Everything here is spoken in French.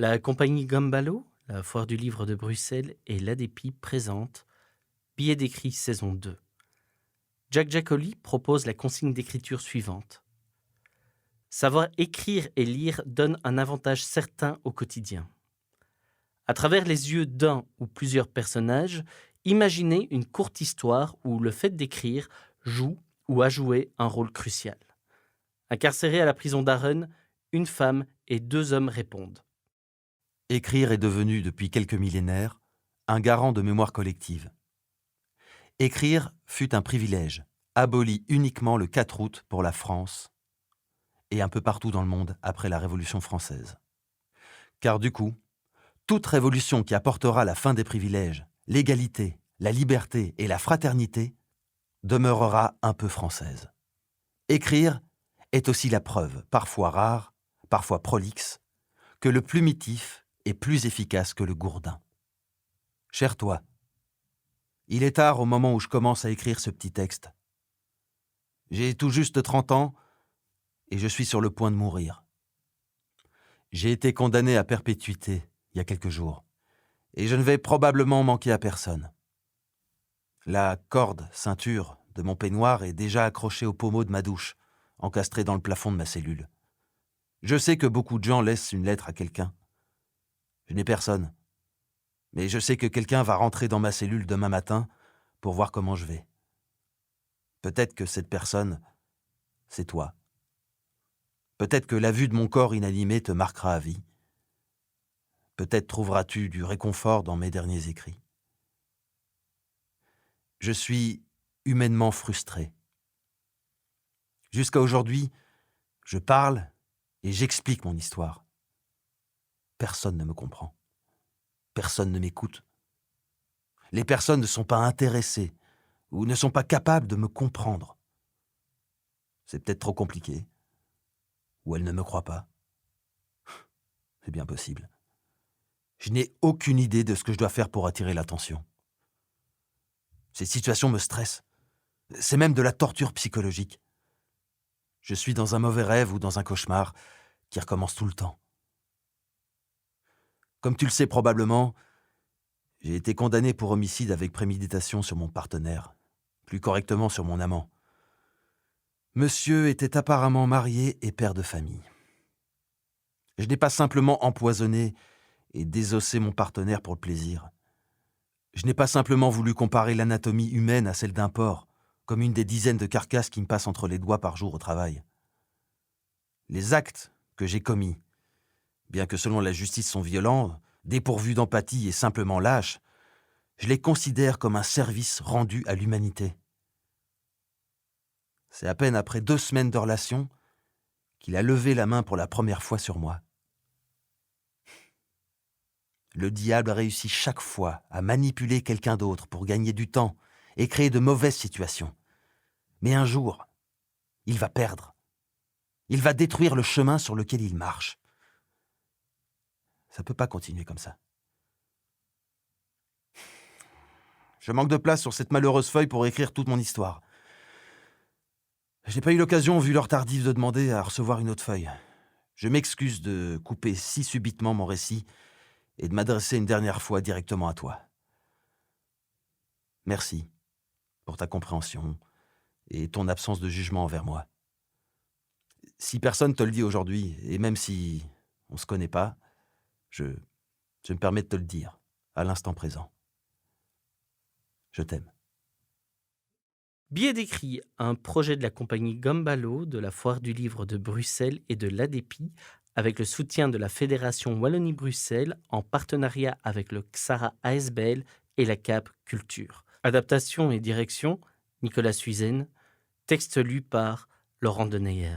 La compagnie Gambalo, la foire du livre de Bruxelles et l'ADEPI présente Billets d'écrit saison 2. Jack Giacoli propose la consigne d'écriture suivante. Savoir écrire et lire donne un avantage certain au quotidien. À travers les yeux d'un ou plusieurs personnages, imaginez une courte histoire où le fait d'écrire joue ou a joué un rôle crucial. Incarcérés à la prison d'Arren, une femme et deux hommes répondent. Écrire est devenu, depuis quelques millénaires, un garant de mémoire collective. Écrire fut un privilège, aboli uniquement le 4 août pour la France et un peu partout dans le monde après la Révolution française. Car du coup, toute révolution qui apportera la fin des privilèges, l'égalité, la liberté et la fraternité demeurera un peu française. Écrire est aussi la preuve, parfois rare, parfois prolixe, que le plumitif est plus efficace que le gourdin. Cher toi, il est tard au moment où je commence à écrire ce petit texte. J'ai tout juste 30 ans et je suis sur le point de mourir. J'ai été condamné à perpétuité il y a quelques jours et je ne vais probablement manquer à personne. La corde, ceinture, de mon peignoir est déjà accrochée au pommeau de ma douche, encastrée dans le plafond de ma cellule. Je sais que beaucoup de gens laissent une lettre à quelqu'un. Je n'ai personne. Mais je sais que quelqu'un va rentrer dans ma cellule demain matin pour voir comment je vais. Peut-être que cette personne, c'est toi. Peut-être que la vue de mon corps inanimé te marquera à vie. Peut-être trouveras-tu du réconfort dans mes derniers écrits. Je suis humainement frustré. Jusqu'à aujourd'hui, je parle et j'explique mon histoire. Personne ne me comprend. Personne ne m'écoute. Les personnes ne sont pas intéressées ou ne sont pas capables de me comprendre. C'est peut-être trop compliqué. Ou elles ne me croient pas. C'est bien possible. Je n'ai aucune idée de ce que je dois faire pour attirer l'attention. Cette situation me stresse. C'est même de la torture psychologique. Je suis dans un mauvais rêve ou dans un cauchemar qui recommence tout le temps. Comme tu le sais probablement, j'ai été condamné pour homicide avec préméditation sur mon partenaire, plus correctement sur mon amant. Monsieur était apparemment marié et père de famille. Je n'ai pas simplement empoisonné et désossé mon partenaire pour le plaisir. Je n'ai pas simplement voulu comparer l'anatomie humaine à celle d'un porc, comme une des dizaines de carcasses qui me passent entre les doigts par jour au travail. Les actes que j'ai commis, bien que selon la justice sont violents, dépourvus d'empathie et simplement lâches, je les considère comme un service rendu à l'humanité. C'est à peine après 2 semaines de relation qu'il a levé la main pour la première fois sur moi. Le diable réussit chaque fois à manipuler quelqu'un d'autre pour gagner du temps et créer de mauvaises situations. Mais un jour, il va perdre. Il va détruire le chemin sur lequel il marche. Ça ne peut pas continuer comme ça. Je manque de place sur cette malheureuse feuille pour écrire toute mon histoire. Je n'ai pas eu l'occasion, vu l'heure tardive, de demander à recevoir une autre feuille. Je m'excuse de couper si subitement mon récit et de m'adresser une dernière fois directement à toi. Merci pour ta compréhension et ton absence de jugement envers moi. Si personne te le dit aujourd'hui, et même si on ne se connaît pas, je me permets de te le dire, à l'instant présent. Je t'aime. Billets d'écrit, un projet de la compagnie Gambalo, de la foire du livre de Bruxelles et de l'ADEPI, avec le soutien de la Fédération Wallonie-Bruxelles en partenariat avec le XARA ASBL et la CAP Culture. Adaptation et direction, Nicolas Suizen. Texte lu par Laurent Deneyer.